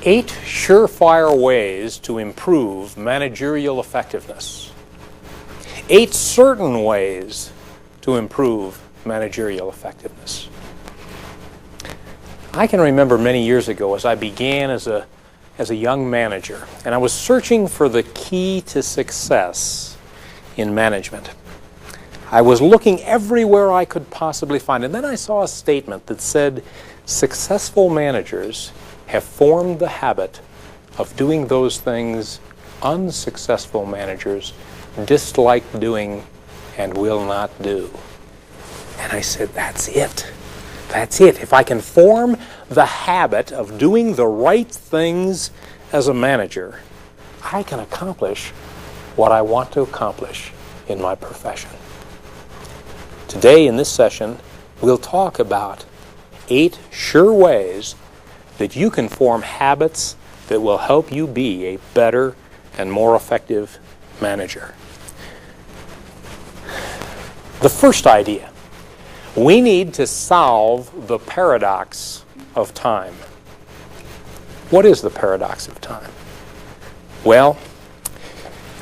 8 surefire ways to improve managerial effectiveness. 8 certain ways to improve managerial effectiveness. I can remember many years ago as I began as a young manager, and I was searching for the key to success in management. I was looking everywhere I could possibly find, and then I saw a statement that said, successful managers have formed the habit of doing those things unsuccessful managers dislike doing and will not do. And I said, that's it. That's it. If I can form the habit of doing the right things as a manager, I can accomplish what I want to accomplish in my profession. Today in this session, we'll talk about 8 sure ways that you can form habits that will help you be a better and more effective manager. The first idea, we need to solve the paradox of time. What is the paradox of time? Well,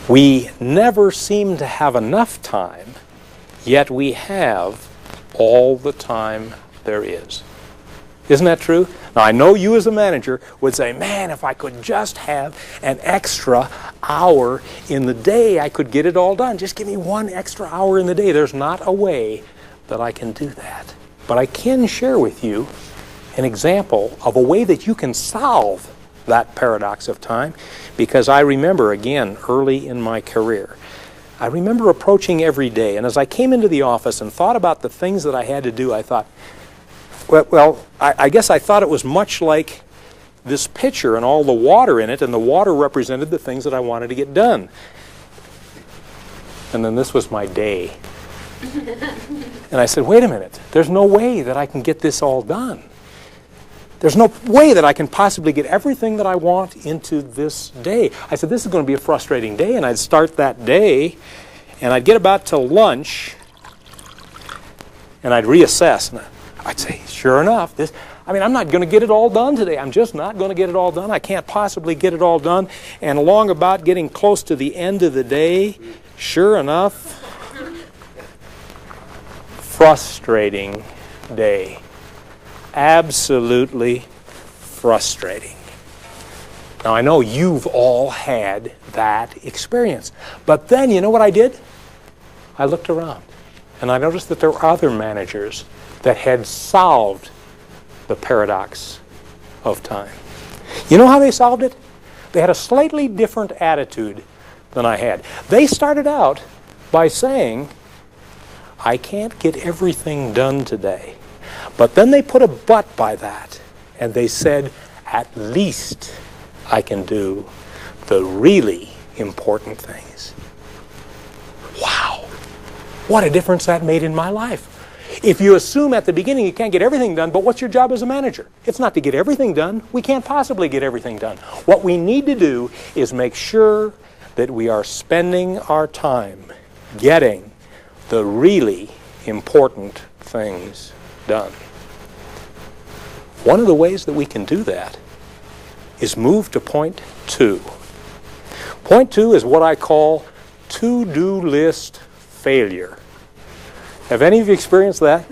we never seem to have enough time, yet we have all the time there is. Isn't that true? Now, I know you as a manager would say, man, if I could just have an extra hour in the day, I could get it all done. Just give me 1 extra hour in the day. There's not a way that I can do that. But I can share with you an example of a way that you can solve that paradox of time, because I remember, again, early in my career, I remember approaching every day, and as I came into the office and thought about the things that I had to do, I thought, well, I guess I thought it was much like this pitcher and all the water in it, and the water represented the things that I wanted to get done. And then this was my day. And I said, wait a minute, there's no way that I can get this all done. There's no way that I can possibly get everything that I want into this day. I said, this is going to be a frustrating day, and I'd start that day, and I'd get about to lunch, and I'd reassess. And I'd say, sure enough, I'm not going to get it all done today. I'm just not going to get it all done. I can't possibly get it all done. And along about getting close to the end of the day, sure enough, frustrating day. Absolutely frustrating. Now, I know you've all had that experience. But then, you know what I did? I looked around, and I noticed that there were other managers that had solved the paradox of time. You know how they solved it? They had a slightly different attitude than I had. They started out by saying, I can't get everything done today. But then they put a but by that, and they said, at least I can do the really important things. Wow, what a difference that made in my life. If you assume at the beginning you can't get everything done, but what's your job as a manager? It's not to get everything done. We can't possibly get everything done. What we need to do is make sure that we are spending our time getting the really important things done. One of the ways that we can do that is move to point 2. Point 2 is what I call to-do list failure. Have any of you experienced that?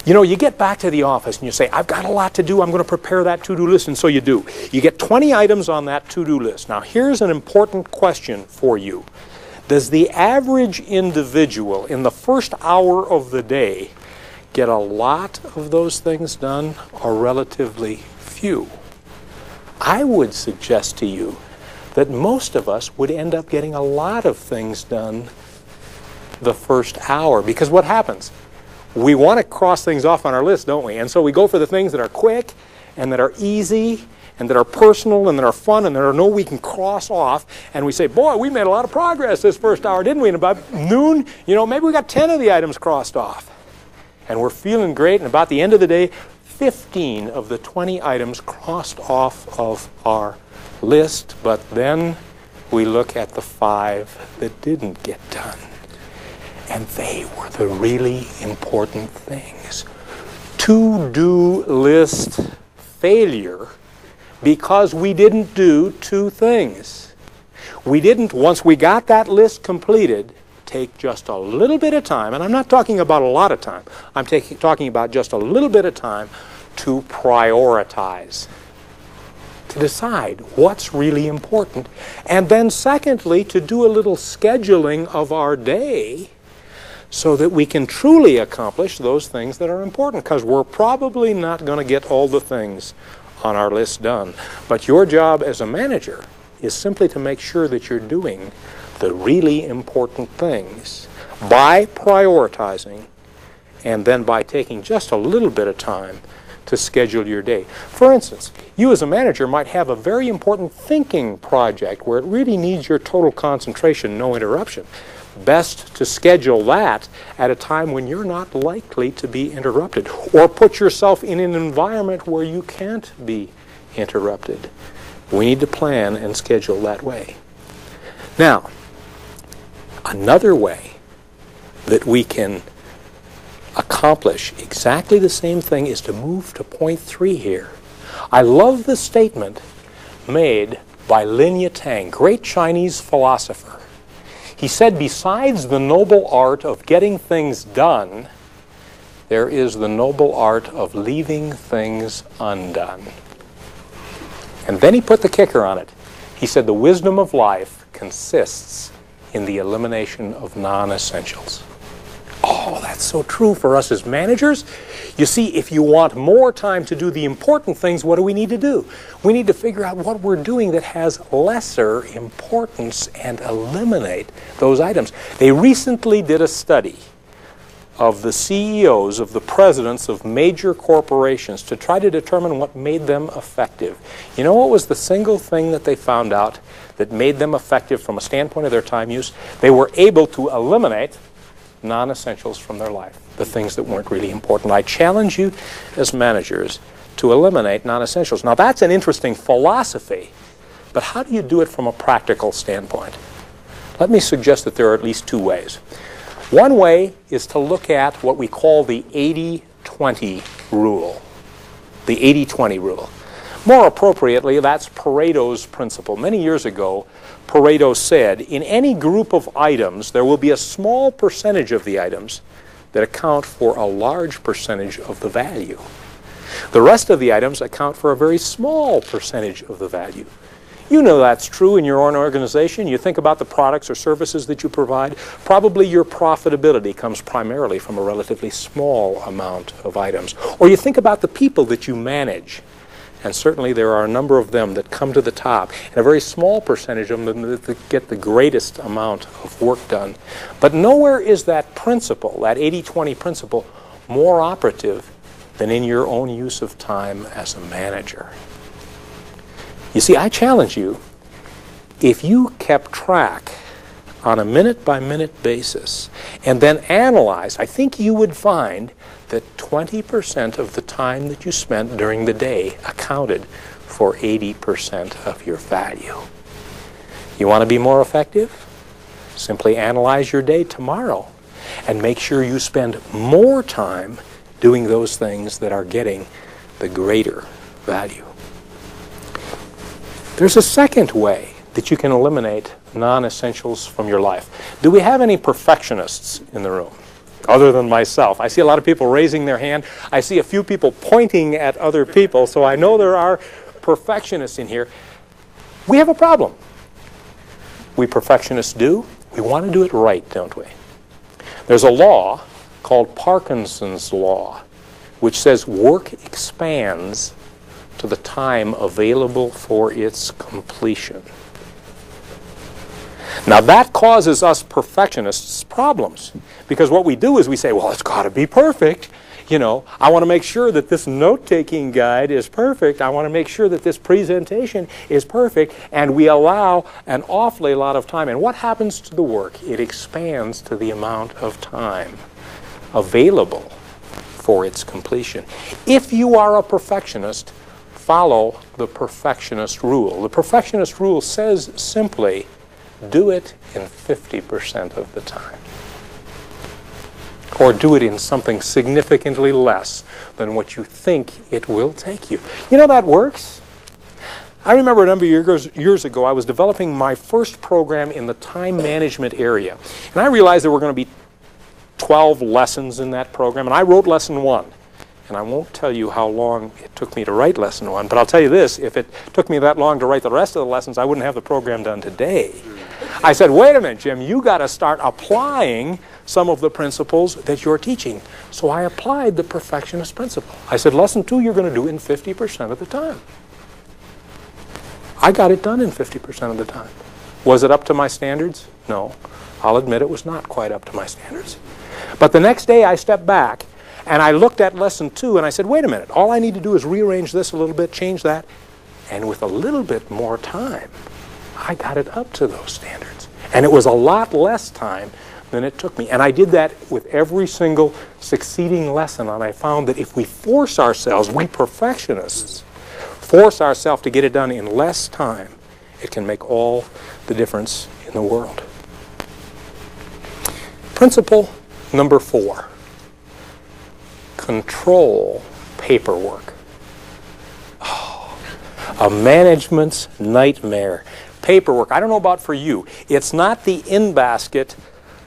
You know, you get back to the office and you say, I've got a lot to do. I'm going to prepare that to-do list. And so you do. You get 20 items on that to-do list. Now, here's an important question for you. Does the average individual in the first hour of the day get a lot of those things done or relatively few? I would suggest to you that most of us would end up getting a lot of things done the first hour, because what happens? We want to cross things off on our list, don't we? And so we go for the things that are quick and that are easy and that are personal and that are fun and that are no we can cross off, and we say, boy, we made a lot of progress this first hour, didn't we? And about noon, you know, maybe we got 10 of the items crossed off. And we're feeling great, and about the end of the day, 15 of the 20 items crossed off of our list, but then we look at the 5 that didn't get done. And they were the really important things. To-do list failure because we didn't do 2 things. We didn't, once we got that list completed, take just a little bit of time, and I'm not talking about a lot of time, I'm talking about just a little bit of time to prioritize, to decide what's really important, and then secondly, to do a little scheduling of our day so that we can truly accomplish those things that are important, because we're probably not going to get all the things on our list done. But your job as a manager is simply to make sure that you're doing the really important things by prioritizing and then by taking just a little bit of time to schedule your day. For instance, you as a manager might have a very important thinking project where it really needs your total concentration, no interruption. Best to schedule that at a time when you're not likely to be interrupted, or put yourself in an environment where you can't be interrupted. We need to plan and schedule that way. Now, another way that we can accomplish exactly the same thing is to move to point 3 here. I love the statement made by Lin Yatang, great Chinese philosopher. He said, besides the noble art of getting things done, there is the noble art of leaving things undone. And then he put the kicker on it. He said, the wisdom of life consists in the elimination of non-essentials. Oh, that's so true for us as managers. You see, if you want more time to do the important things, what do we need to do? We need to figure out what we're doing that has lesser importance and eliminate those items. They recently did a study of the CEOs, of the presidents of major corporations to try to determine what made them effective. You know what was the single thing that they found out that made them effective from a standpoint of their time use? They were able to eliminate non-essentials from their life, the things that weren't really important. I challenge you as managers to eliminate non-essentials. Now that's an interesting philosophy, but how do you do it from a practical standpoint? Let me suggest that there are at least 2 ways. One way is to look at what we call the 80-20 rule. The 80-20 rule. More appropriately, that's Pareto's principle. Many years ago, Pareto said, in any group of items, there will be a small percentage of the items that account for a large percentage of the value. The rest of the items account for a very small percentage of the value. You know that's true in your own organization. You think about the products or services that you provide. Probably your profitability comes primarily from a relatively small amount of items. Or you think about the people that you manage. And certainly there are a number of them that come to the top, and a very small percentage of them that get the greatest amount of work done. But nowhere is that principle, that 80-20 principle, more operative than in your own use of time as a manager. You see, I challenge you, if you kept track on a minute-by-minute basis and then analyzed, I think you would find that 20% of the time that you spent during the day accounted for 80% of your value. You want to be more effective? Simply analyze your day tomorrow and make sure you spend more time doing those things that are getting the greater value. There's a second way that you can eliminate non-essentials from your life. Do we have any perfectionists in the room? Other than myself. I see a lot of people raising their hand. I see a few people pointing at other people, so I know there are perfectionists in here. We have a problem. We perfectionists do. We want to do it right, don't we? There's a law called Parkinson's Law, which says work expands to the time available for its completion. Now that causes us perfectionists problems, because what we do is we say, well, it's got to be perfect. You know, I want to make sure that this note-taking guide is perfect. I want to make sure that this presentation is perfect. And we allow an awfully lot of time. And what happens to the work? It expands to the amount of time available for its completion. If you are a perfectionist, follow the perfectionist rule. The perfectionist rule says simply, do it in 50% of the time. Or do it in something significantly less than what you think it will take you. You know, that works. I remember a number of years ago, I was developing my first program in the time management area. And I realized there were going to be 12 lessons in that program, and I wrote lesson 1. And I won't tell you how long it took me to write lesson 1, but I'll tell you this, if it took me that long to write the rest of the lessons, I wouldn't have the program done today. I said, wait a minute, Jim, you got to start applying some of the principles that you're teaching. So I applied the perfectionist principle. I said, lesson 2 you're going to do in 50% of the time. I got it done in 50% of the time. Was it up to my standards? No. I'll admit it was not quite up to my standards. But the next day I stepped back and I looked at lesson 2 and I said, wait a minute, all I need to do is rearrange this a little bit, change that, and with a little bit more time, I got it up to those standards. And it was a lot less time than it took me. And I did that with every single succeeding lesson, and I found that if we force ourselves, we perfectionists, force ourselves to get it done in less time, it can make all the difference in the world. Principle number 4. Control paperwork. Oh, a management's nightmare. Paperwork. I don't know about for you. It's not the in basket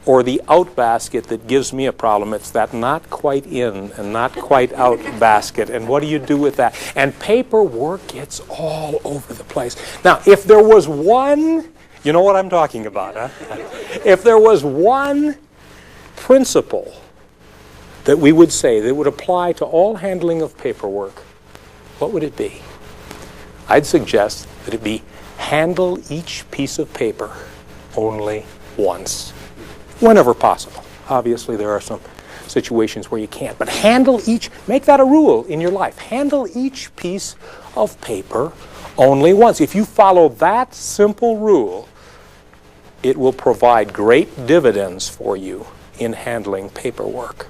or the out basket that gives me a problem. It's that not quite in and not quite out basket. And what do you do with that? And paperwork gets all over the place. Now, if there was one, you know what I'm talking about, huh? If there was one principle that we would say that would apply to all handling of paperwork, what would it be? I'd suggest that it be handle each piece of paper only once, whenever possible. Obviously, there are some situations where you can't, but handle each, make that a rule in your life. Handle each piece of paper only once. If you follow that simple rule, it will provide great dividends for you in handling paperwork.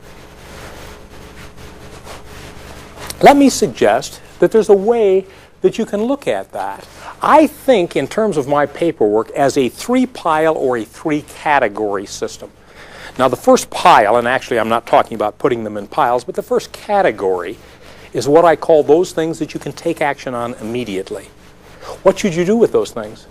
Let me suggest that there's a way that you can look at that. I think in terms of my paperwork as a 3-pile or a 3-category system. Now the first pile, and actually I'm not talking about putting them in piles, but the first category is what I call those things that you can take action on immediately. What should you do with those things?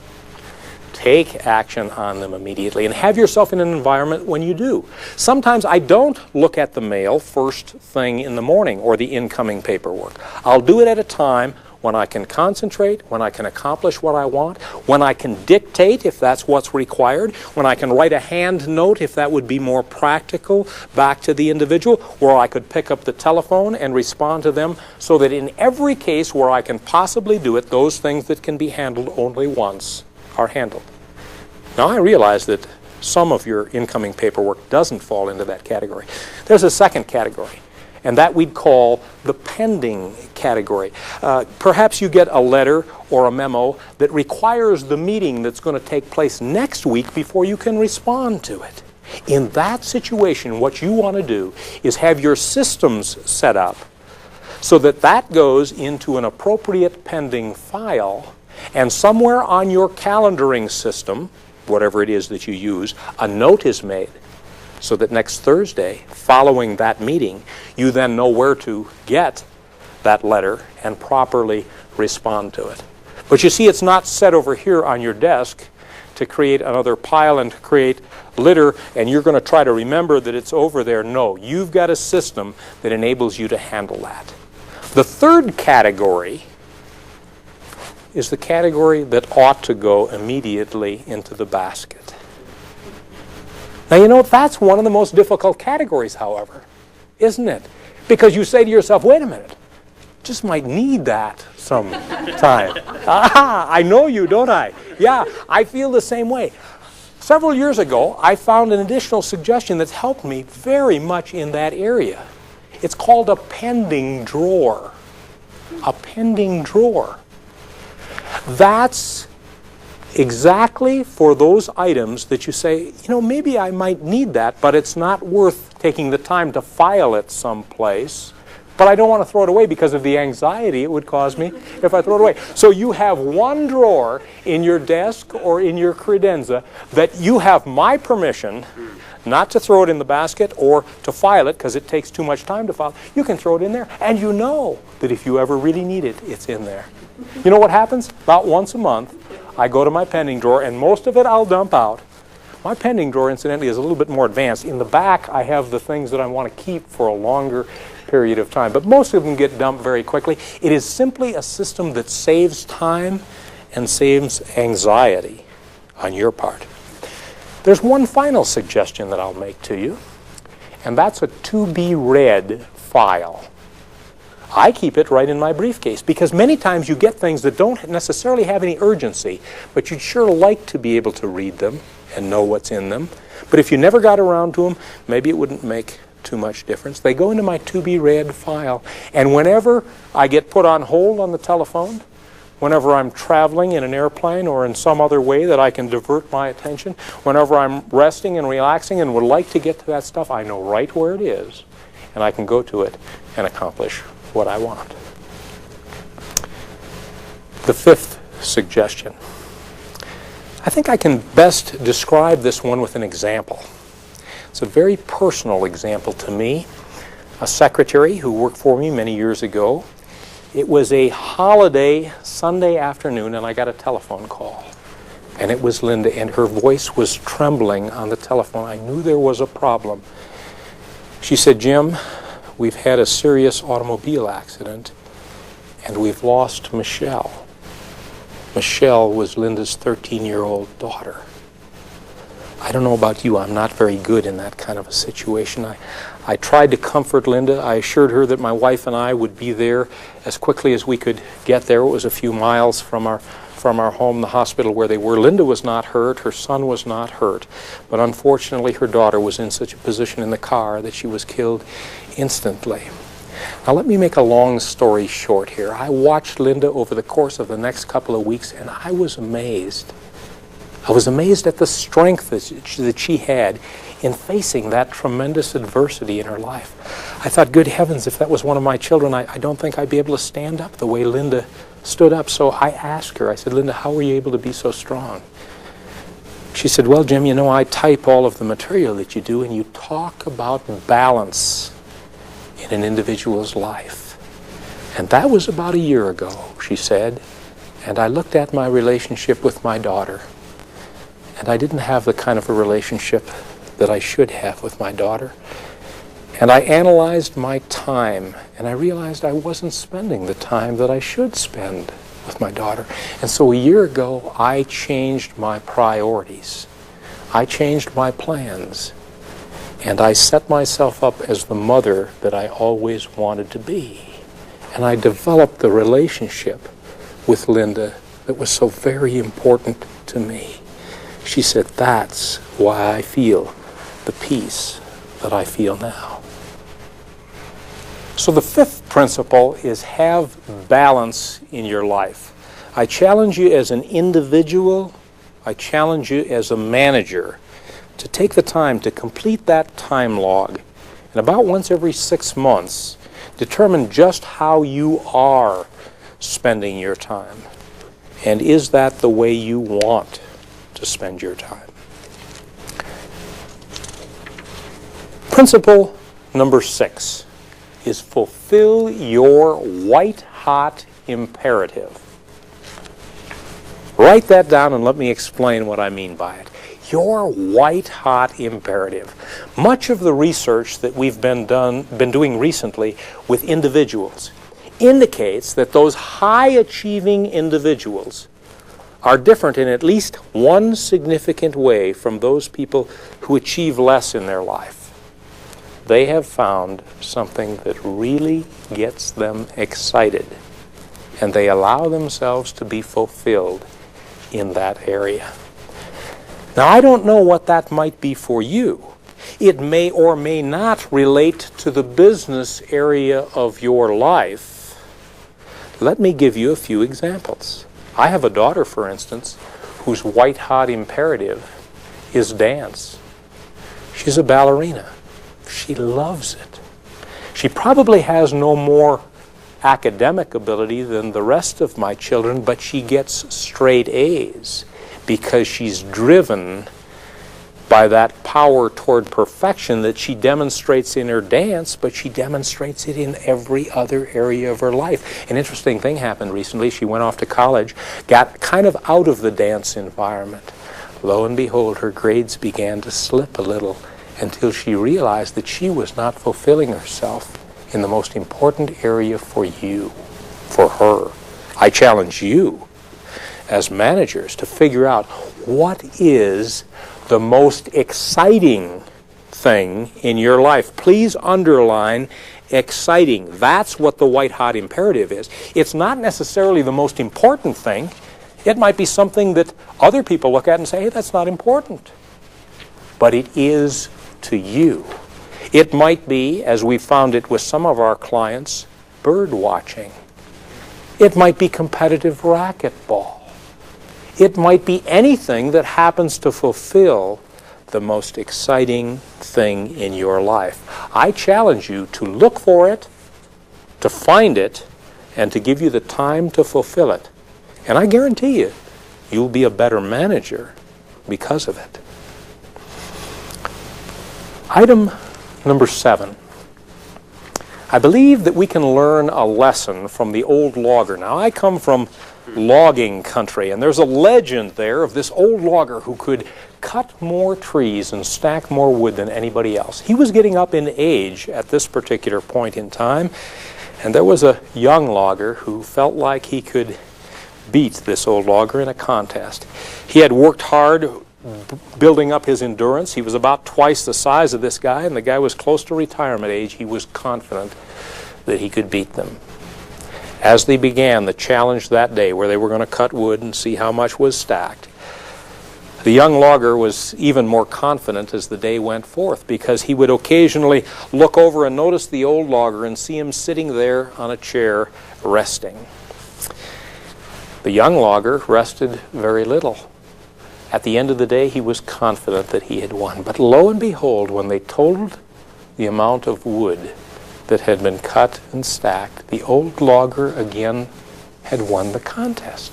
Take action on them immediately and have yourself in an environment when you do. Sometimes I don't look at the mail first thing in the morning or the incoming paperwork. I'll do it at a time when I can concentrate, when I can accomplish what I want, when I can dictate if that's what's required, when I can write a hand note if that would be more practical back to the individual, where I could pick up the telephone and respond to them, so that in every case where I can possibly do it, those things that can be handled only once are handled. Now I realize that some of your incoming paperwork doesn't fall into that category. There's a second category, and that we'd call the pending category. Perhaps you get a letter or a memo that requires the meeting that's going to take place next week before you can respond to it. In that situation, what you want to do is have your systems set up so that that goes into an appropriate pending file, and somewhere on your calendaring system, whatever it is that you use, a note is made so that next Thursday, following that meeting, you then know where to get that letter and properly respond to it. But you see, it's not set over here on your desk to create another pile and to create litter, and you're going to try to remember that it's over there. No, you've got a system that enables you to handle that. The third category is the category that ought to go immediately into the basket. Now, you know, that's one of the most difficult categories, however, isn't it? Because you say to yourself, wait a minute, just might need that sometime. Aha, I know you, don't I? Yeah, I feel the same way. Several years ago, I found an additional suggestion that's helped me very much in that area. It's called a pending drawer. A pending drawer. That's exactly for those items that you say, you know, maybe I might need that, but it's not worth taking the time to file it someplace. But I don't want to throw it away because of the anxiety it would cause me if I throw it away. So you have one drawer in your desk or in your credenza that you have my permission not to throw it in the basket or to file it because it takes too much time to file. You can throw it in there, and you know that if you ever really need it, it's in there. You know what happens? About once a month, I go to my pending drawer, and most of it I'll dump out. My pending drawer, incidentally, is a little bit more advanced. In the back, I have the things that I want to keep for a longer period of time, but most of them get dumped very quickly. It is simply a system that saves time and saves anxiety on your part. There's one final suggestion that I'll make to you, and that's a to-be-read file. I keep it right in my briefcase because many times you get things that don't necessarily have any urgency, but you'd sure like to be able to read them and know what's in them. But if you never got around to them, maybe it wouldn't make too much difference. They go into my to-be-read file, and whenever I get put on hold on the telephone, whenever I'm traveling in an airplane or in some other way that I can divert my attention, whenever I'm resting and relaxing and would like to get to that stuff, I know right where it is, and I can go to it and accomplish what I want. The fifth suggestion. I think I can best describe this one with an example. It's a very personal example to me. A secretary who worked for me many years ago. It was a holiday Sunday afternoon, and I got a telephone call. And it was Linda, and her voice was trembling on the telephone. I knew there was a problem. She said, "Jim, we've had a serious automobile accident, and we've lost Michelle." Michelle was Linda's 13-year-old daughter. I don't know about you, I'm not very good in that kind of a situation. I tried to comfort Linda. I assured her that my wife and I would be there as quickly as we could get there. It was a few miles from our home, the hospital where they were. Linda was not hurt, her son was not hurt, but unfortunately her daughter was in such a position in the car that she was killed instantly. Now let me make a long story short here. I watched Linda over the course of the next couple of weeks, and I was amazed. I was amazed at the strength that she had in facing that tremendous adversity in her life. I thought, good heavens, if that was one of my children, I don't think I'd be able to stand up the way Linda stood up. So I asked her, I said, "Linda, how were you able to be so strong?" She said, "Well, Jim, you know, I type all of the material that you do, and you talk about balance in an individual's life. And that was about a year ago," she said, "and I looked at my relationship with my daughter, and I didn't have the kind of a relationship that I should have with my daughter. And I analyzed my time, and I realized I wasn't spending the time that I should spend with my daughter. And so a year ago, I changed my priorities. I changed my plans. And I set myself up as the mother that I always wanted to be. And I developed the relationship with Linda that was so very important to me." She said, "That's why I feel the peace that I feel now." So the fifth principle is have balance in your life. I challenge you as an individual, I challenge you as a manager to take the time to complete that time log, and about once every 6 months, determine just how you are spending your time. And is that the way you want to spend your time? Principle number 6 is fulfill your white-hot imperative. Write that down and let me explain what I mean by it. Your white-hot imperative. Much of the research that we've been doing recently with individuals indicates that those high-achieving individuals are different in at least one significant way from those people who achieve less in their life. They have found something that really gets them excited, and they allow themselves to be fulfilled in that area. Now, I don't know what that might be for you. It may or may not relate to the business area of your life. Let me give you a few examples. I have a daughter, for instance, whose white-hot imperative is dance. She's a ballerina. She loves it. She probably has no more academic ability than the rest of my children, but she gets straight A's because she's driven by that power toward perfection that she demonstrates in her dance, but she demonstrates it in every other area of her life. An interesting thing happened recently. She went off to college, got kind of out of the dance environment. Lo and behold, her grades began to slip a little until she realized that she was not fulfilling herself in the most important area for you, for her. I challenge you as managers to figure out what is the most exciting thing in your life. Please underline exciting. That's what the white-hot imperative is. It's not necessarily the most important thing. It might be something that other people look at and say, hey, that's not important. But it is to you. It might be, as we found it with some of our clients, bird watching. It might be competitive racquetball. It might be anything that happens to fulfill the most exciting thing in your life. I challenge you to look for it, to find it, and to give you the time to fulfill it. And I guarantee you, you'll be a better manager because of it. Item number 7. I believe that we can learn a lesson from the old logger. Now, I come from logging country, and there's a legend there of this old logger who could cut more trees and stack more wood than anybody else. He was getting up in age at this particular point in time, and there was a young logger who felt like he could beat this old logger in a contest. He had worked hard building up his endurance. He was about twice the size of this guy, and the guy was close to retirement age. He was confident that he could beat them. As they began the challenge that day, where they were going to cut wood and see how much was stacked, the young logger was even more confident as the day went forth, because he would occasionally look over and notice the old logger and see him sitting there on a chair resting. The young logger rested very little. At the end of the day, he was confident that he had won. But lo and behold, when they totaled the amount of wood that had been cut and stacked, the old logger again had won the contest.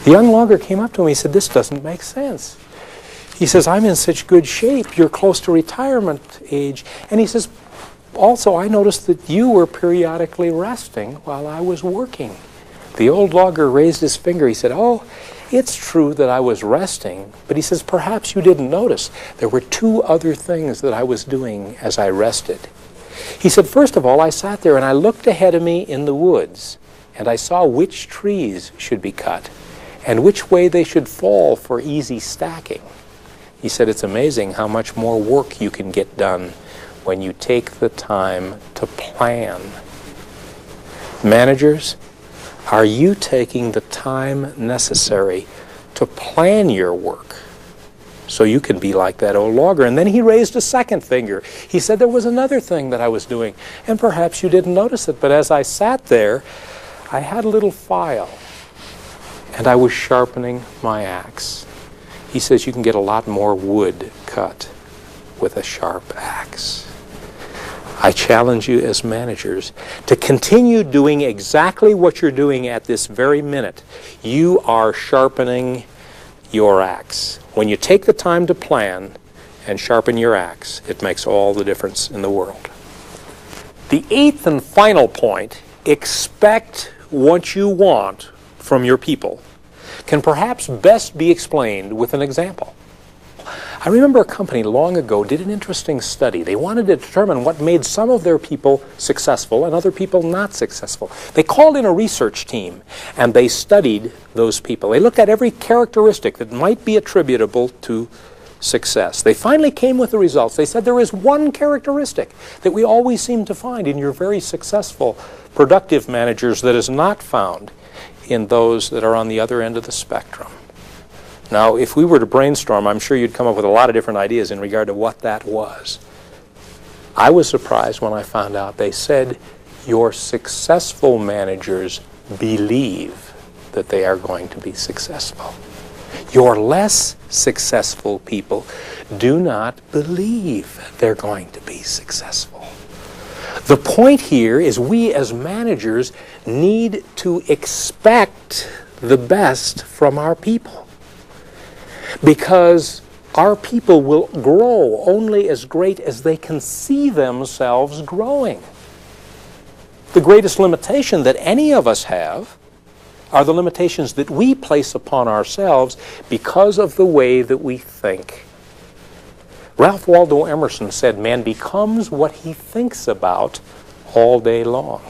The young logger came up to him. He said, this doesn't make sense. He says, I'm in such good shape. You're close to retirement age. And he says, also, I noticed that you were periodically resting while I was working. The old logger raised his finger. He said, oh, it's true that I was resting, but he says, perhaps you didn't notice. There were 2 other things that I was doing as I rested. He said, first of all, I sat there and I looked ahead of me in the woods, and I saw which trees should be cut and which way they should fall for easy stacking. He said, it's amazing how much more work you can get done when you take the time to plan. Managers, are you taking the time necessary to plan your work so you can be like that old logger? And then he raised a second finger. He said, there was another thing that I was doing, and perhaps you didn't notice it, but as I sat there, I had a little file, and I was sharpening my axe. He says, you can get a lot more wood cut with a sharp axe. I challenge you as managers to continue doing exactly what you're doing at this very minute. You are sharpening your axe. When you take the time to plan and sharpen your axe, it makes all the difference in the world. The 8th and final point, expect what you want from your people, can perhaps best be explained with an example. I remember a company long ago did an interesting study. They wanted to determine what made some of their people successful and other people not successful. They called in a research team, and they studied those people. They looked at every characteristic that might be attributable to success. They finally came with the results. They said there is one characteristic that we always seem to find in your very successful, productive managers that is not found in those that are on the other end of the spectrum. Now, if we were to brainstorm, I'm sure you'd come up with a lot of different ideas in regard to what that was. I was surprised when I found out they said your successful managers believe that they are going to be successful. Your less successful people do not believe they're going to be successful. The point here is we as managers need to expect the best from our people, because our people will grow only as great as they can see themselves growing. The greatest limitation that any of us have are the limitations that we place upon ourselves because of the way that we think. Ralph Waldo Emerson said, "Man becomes what he thinks about all day long."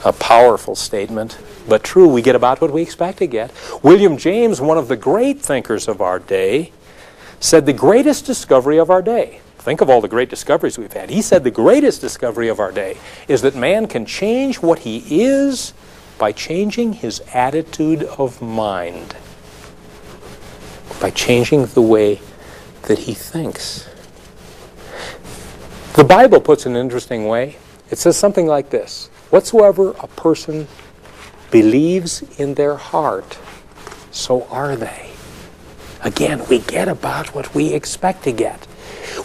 A powerful statement, but true. We get about what we expect to get. William James, one of the great thinkers of our day, said the greatest discovery of our day, think of all the great discoveries we've had, he said the greatest discovery of our day is that man can change what he is by changing his attitude of mind, by changing the way that he thinks. The Bible puts it in an interesting way. It says something like this: whatsoever a person believes in their heart, so are they. Again, we get about what we expect to get.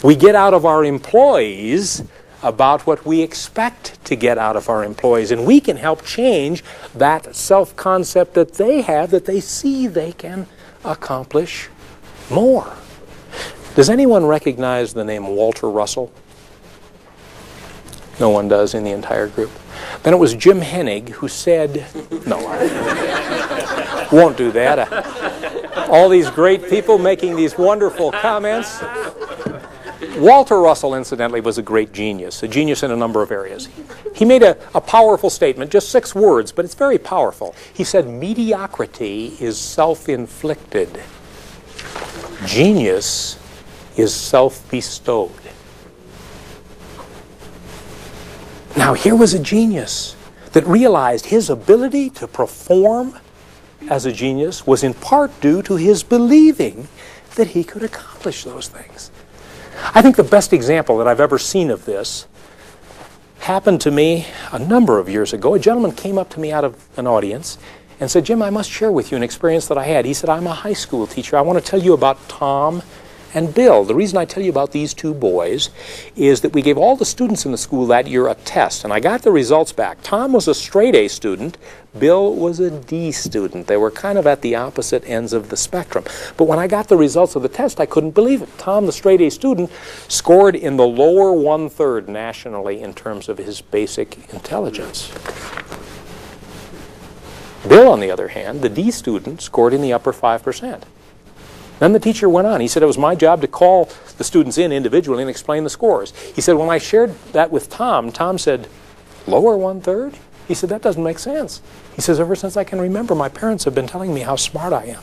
We get out of our employees about what we expect to get out of our employees, and we can help change that self-concept that they have, that they see they can accomplish more. Does anyone recognize the name Walter Russell? No one does in the entire group. Then it was Jim Hennig who said, no, I won't do that. All these great people making these wonderful comments. Walter Russell, incidentally, was a great genius, a genius in a number of areas. He made a powerful statement, just 6 words, but it's very powerful. He said, mediocrity is self-inflicted. Genius is self-bestowed. Now, here was a genius that realized his ability to perform as a genius was in part due to his believing that he could accomplish those things. I think the best example that I've ever seen of this happened to me a number of years ago. A gentleman came up to me out of an audience and said, "Jim, I must share with you an experience that I had." He said, "I'm a high school teacher. I want to tell you about Tom and Bill. The reason I tell you about these 2 boys is that we gave all the students in the school that year a test, and I got the results back. Tom was a straight A student. Bill was a D student. They were kind of at the opposite ends of the spectrum. But when I got the results of the test, I couldn't believe it. Tom, the straight A student, scored in the lower 1/3 nationally in terms of his basic intelligence. Bill, on the other hand, the D student, scored in the upper 5%. Then the teacher went on. He said it was my job to call the students in individually and explain the scores. He said when I shared that with Tom, Tom said, "Lower 1/3?" He said, "That doesn't make sense." He says, "Ever since I can remember, my parents have been telling me how smart I am.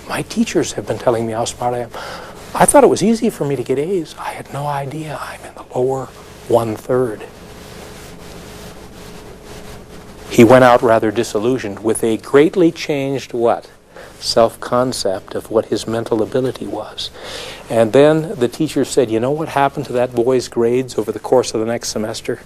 My teachers have been telling me how smart I am. I thought it was easy for me to get A's. I had no idea I'm in the lower 1/3. He went out rather disillusioned with a greatly changed what? Self-concept of what his mental ability was. And then the teacher said, "You know what happened to that boy's grades over the course of the next semester?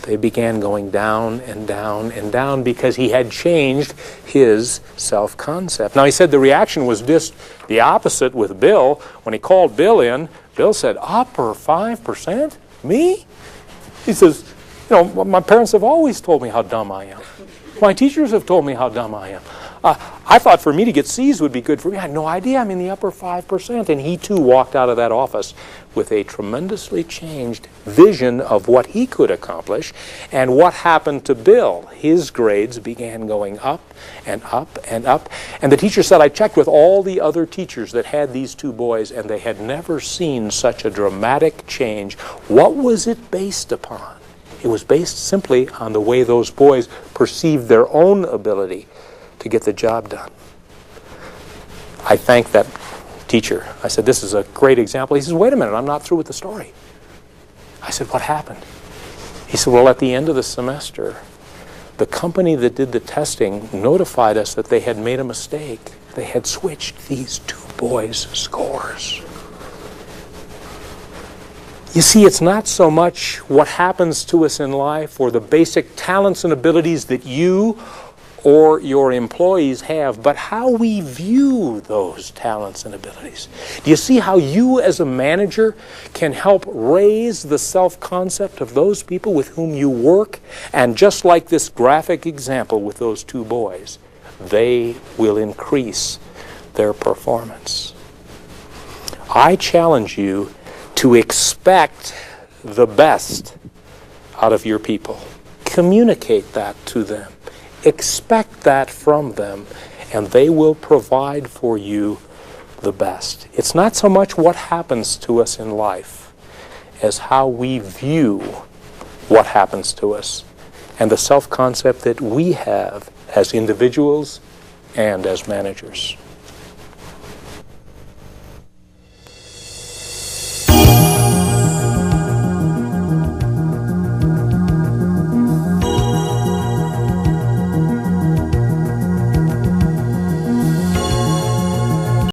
They began going down and down and down because he had changed his self-concept." Now, he said the reaction was just the opposite with Bill. When he called Bill in, Bill said, "Upper 5%? Me?" He says, "You know, my parents have always told me how dumb I am. My teachers have told me how dumb I am. I thought for me to get C's would be good for me. I had no idea I'm in the upper 5%. And he too walked out of that office with a tremendously changed vision of what he could accomplish. And what happened to Bill? His grades began going up and up and up. And the teacher said, "I checked with all the other teachers that had these 2 boys, and they had never seen such a dramatic change." What was it based upon? It was based simply on the way those boys perceived their own ability to get the job done. I thanked that teacher. I said, "This is a great example." He says, "Wait a minute, I'm not through with the story." I said, "What happened?" He said, "Well, at the end of the semester, the company that did the testing notified us that they had made a mistake. They had switched these 2 boys' scores." You see, it's not so much what happens to us in life or the basic talents and abilities that you or your employees have, but how we view those talents and abilities. Do you see how you as a manager can help raise the self-concept of those people with whom you work? And just like this graphic example with those two boys, they will increase their performance. I challenge you to expect the best out of your people. Communicate that to them. Expect that from them, and they will provide for you the best. It's not so much what happens to us in life as how we view what happens to us and the self-concept that we have as individuals and as managers.